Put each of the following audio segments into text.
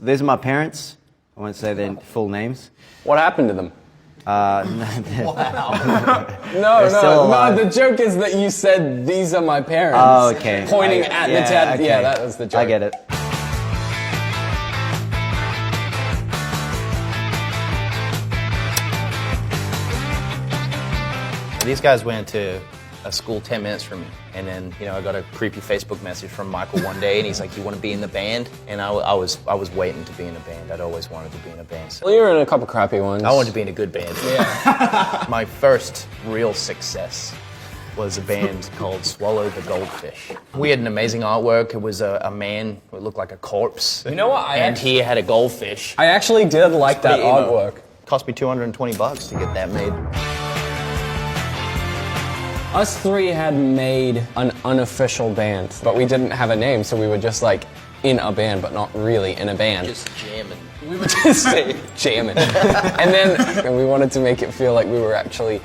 These are my parents. I won't say their full names. What happened to them? No, No, the joke is that you said, these are my parents. Oh, okay. Pointing at the tat. Okay. Yeah, that was the joke. I get it. These guys went to a school 10 minutes from me, and then I got a creepy Facebook message from Michael one day, and he's like, "You want to be in the band?" And I was waiting to be in a band. I'd always wanted to be in a band. So Well, you were in a couple crappy ones. I wanted to be in a good band. Yeah. My first real success was a band called Swallow the Goldfish. We had an amazing artwork. It was a man who looked like a corpse. You know what? He had a goldfish. I actually did like that artwork. Cost me $220 to get that made. Us three had made an unofficial band, but we didn't have a name, so we were just like in a band, but not really in a band. Just jamming. We were just jamming. And we wanted to make it feel like we were actually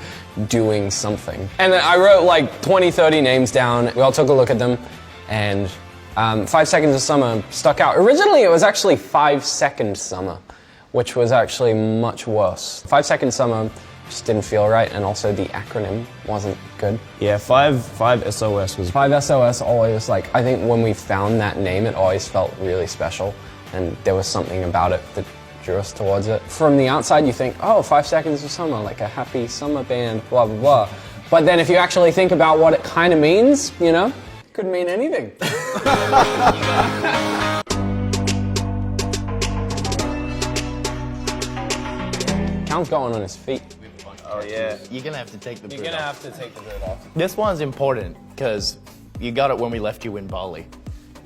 doing something. And then I wrote like 20, 30 names down. We all took a look at them, and 5 Seconds of Summer stuck out. Originally, it was actually 5 Second Summer, which was actually much worse. 5 Second Summer just didn't feel right, and also the acronym wasn't good. Yeah, 5 SOS was... 5 SOS always, like, I think when we found that name, it always felt really special, and there was something about it that drew us towards it. From the outside, you think, oh, 5 Seconds of Summer, like a happy summer band, blah, blah, blah. But then if you actually think about what it kind of means, it could mean anything. Cal's going on his feet. Oh yeah, you're gonna have to take the boot off. You're gonna have to take the boot off. This one's important because you got it when we left you in Bali.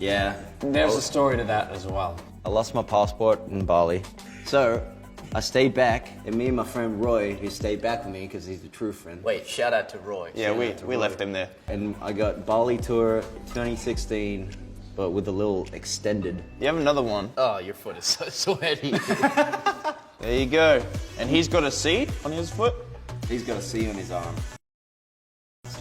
Yeah. There's a story to that as well. I lost my passport in Bali. So, I stayed back, and me and my friend Roy, who stayed back with me because he's a true friend. Wait, shout out to Roy. Yeah, we left him there. And I got Bali Tour 2016, but with a little extended. You have another one. Oh, your foot is so sweaty. There you go. And he's got a C on his foot. He's got a C on his arm.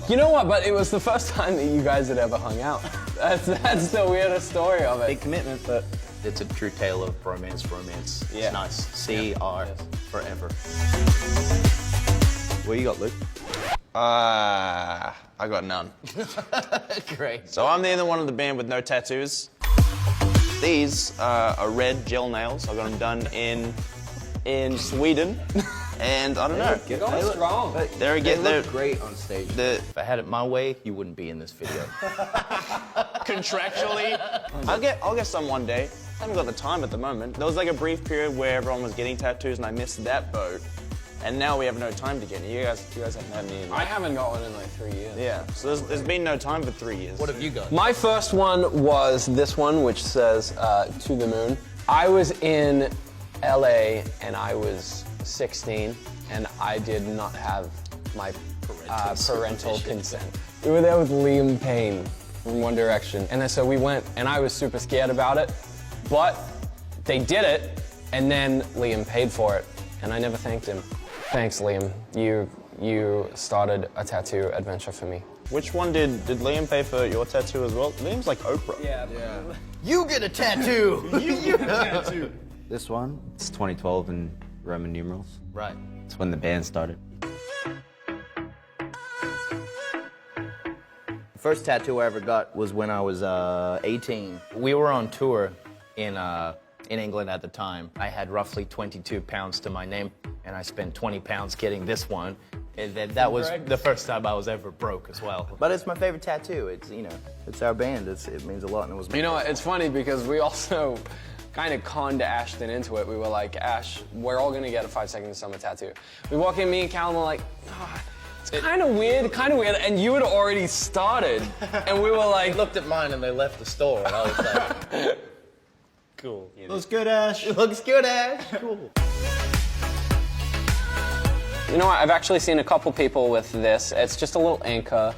You know what, but it was the first time that you guys had ever hung out. That's the weirdest story of it. Big commitment, but It's a true tale of romance. Yeah. It's nice. CR forever. what you got, Luke? I got none. Great. So I'm the only one in the band with no tattoos. These are red gel nails. I got them done in Sweden. And I don't know. Going strong. They're They look great on stage. If I had it my way, you wouldn't be in this video. Contractually. I'll get some one day. I haven't got the time at the moment. There was like a brief period where everyone was getting tattoos and I missed that boat. And now we have no time to get any. You guys haven't had any. I haven't got one in like 3 years. Yeah, so there's been no time for 3 years. What have you got? My first one was this one, which says To the Moon. I was in LA and I was 16 and I did not have my parental consent. We were there with Liam Payne from One Direction. And so we went and I was super scared about it, but they did it and then Liam paid for it and I never thanked him. Thanks, Liam. You started a tattoo adventure for me. Which one did Liam pay for your tattoo as well? Liam's like Oprah. Yeah. You get a tattoo! You get a tattoo! This one, it's 2012 in Roman numerals. Right. It's when the band started. The first tattoo I ever got was when I was 18. We were on tour in England at the time. I had roughly 22 pounds to my name, and I spent 20 pounds getting this one. And that was the first time I was ever broke as well. But it's my favorite tattoo. It's, it's our band. It means a lot, and it was my You know, it's funny because we also kind of conned Ashton into it. We were like, Ash, we're all gonna get a 5 Seconds of Summer tattoo. We walk in, me and Callum were like, it's kind of weird, and you had already started. And we were like, They looked at mine and they left the store, and I was like, cool. Looks good, Ash. Looks good, Ash. Cool. you know what, I've actually seen a couple people with this. It's just a little anchor.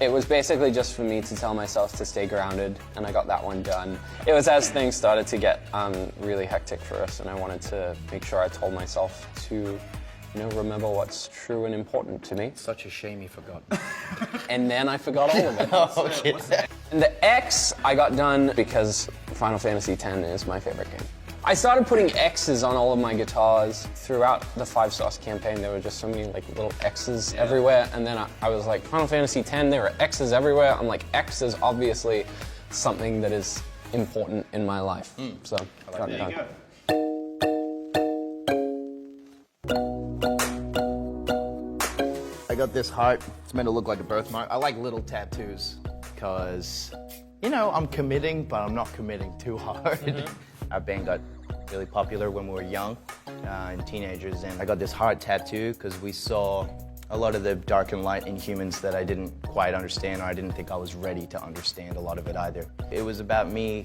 It was basically just for me to tell myself to stay grounded, and I got that one done. It was as things started to get really hectic for us, and I wanted to make sure I told myself to remember what's true and important to me. Such a shame you forgot. And then I forgot all of it. Oh, okay. And the X I got done because Final Fantasy X is my favorite game. I started putting X's on all of my guitars throughout the 5-Sauce campaign. There were just so many like little X's everywhere, and then I was like, Final Fantasy X, there were X's everywhere. I'm like, X is obviously something that is important in my life. So, got it done. I got this heart. It's meant to look like a birthmark. I like little tattoos because, you know, I'm committing, but I'm not committing too hard. Our band got really popular when we were young and teenagers, and I got this heart tattoo because we saw a lot of the dark and light in humans that I didn't quite understand, or I didn't think I was ready to understand a lot of it either. It was about me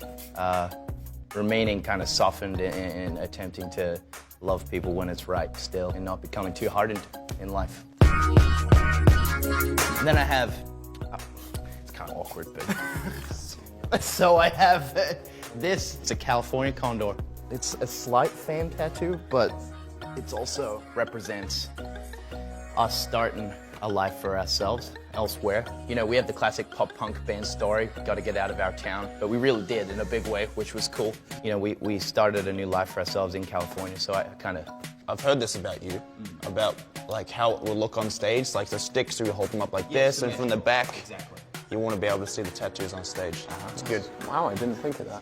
remaining kind of softened and attempting to love people when it's right still, and not becoming too hardened in life. And then I have, it's kind of awkward, but so I have this. It's a California condor. It's a slight fan tattoo, but it also represents us starting a life for ourselves elsewhere. You know, we have the classic pop-punk band story, got to get out of our town, but we really did in a big way, which was cool. You know, we started a new life for ourselves in California, so I kind of... I've heard this about you, about like how it will look on stage, like the sticks, you hold them up like this, and from the back, you want to be able to see the tattoos on stage. It's good. Wow, I didn't think of that.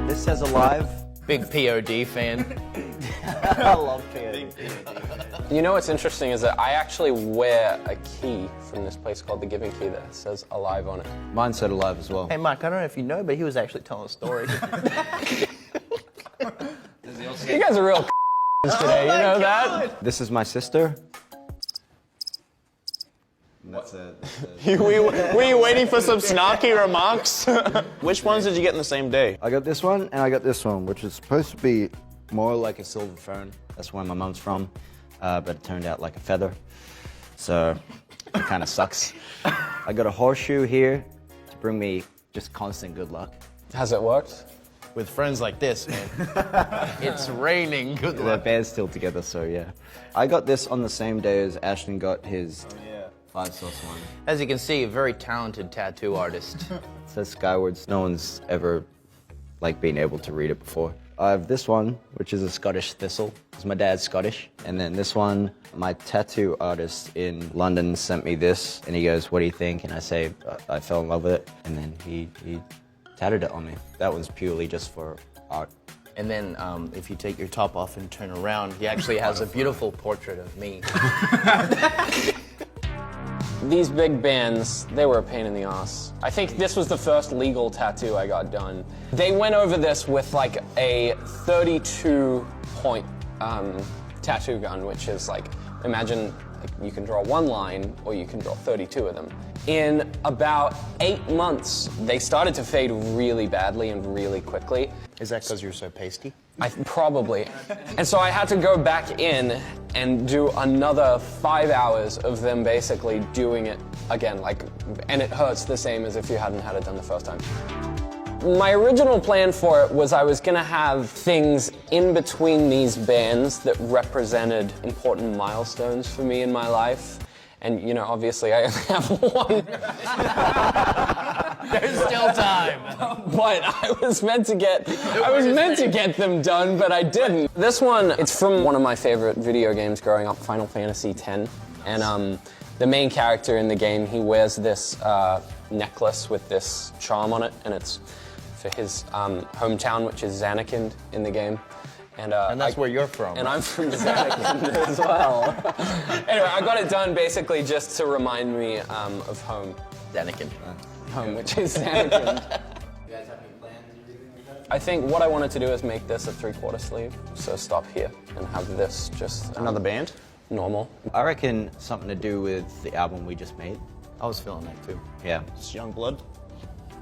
This says alive. Big POD fan. I love POD. You know what's interesting is that I actually wear a key from this place called the Giving Key that says Alive on it. Mine said alive as well. Hey, Mike, I don't know if you know, but he was actually telling a story. You guys are real today, you know that? This is my sister. That's it. Were you waiting for some snarky remarks? Which ones did you get in the same day? I got this one and I got this one, which is supposed to be more like a silver fern. That's where my mum's from, but it turned out like a feather. So it kind of sucks. I got a horseshoe here to bring me just constant good luck. Has it worked? With friends like this, man. It's raining. Good Their luck. band's still together, so yeah. I got this on the same day as Ashton got his 5-Sauce one. As you can see, a very talented tattoo artist. It says Skywards. No one's ever been able to read it before. I have this one, which is a Scottish thistle, because my dad's Scottish. And then this one, my tattoo artist in London sent me this, and he goes, "What do you think?" And I say, I fell in love with it. And then he tattooed it on me. That one's purely just for art. And then if you take your top off and turn around, he actually has a beautiful portrait of me. These big bands, they were a pain in the ass. I think this was the first legal tattoo I got done. They went over this with like a 32-point tattoo gun, which is like, imagine like you can draw one line or you can draw 32 of them. In about 8 months, they started to fade really badly and really quickly. Is that because you're so pasty? Probably. And so I had to go back in and do another 5 hours of them basically doing it again, and it hurts the same as if you hadn't had it done the first time. My original plan for it was I was gonna have things in between these bands that represented important milestones for me in my life. And, you know, obviously I only have one. There's still time. But I was meant to get them done, but I didn't. This one, it's from one of my favorite video games growing up, Final Fantasy X. And the main character in the game, he wears this necklace with this charm on it, and it's for his hometown, which is Zanarkand in the game. And that's where you're from. And I'm from Zanarkand as well. Anyway, I got it done basically just to remind me of home. Zanarkand. Home, which is Zanarkand. You guys have any plans or anything like that? I think what I wanted to do is make this a 3/4 sleeve. So stop here and have this just... Another band? Normal. I reckon something to do with the album we just made. I was feeling that too. Yeah. It's young blood.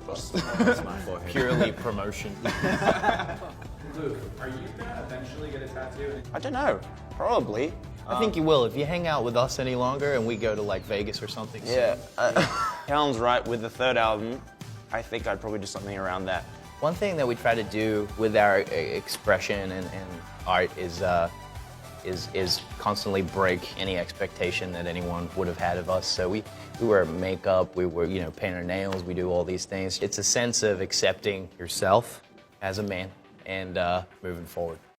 That's my forehead. Purely promotion. Luke, are you gonna eventually get a tattoo? I don't know. Probably. I think you will if you hang out with us any longer and we go to like Vegas or something. Yeah. Callum's right. With the third album, I think I'd probably do something around that. One thing that we try to do with our expression and art is is constantly break any expectation that anyone would have had of us. So we wear makeup, we wear, paint our nails, we do all these things. It's a sense of accepting yourself as a man and moving forward.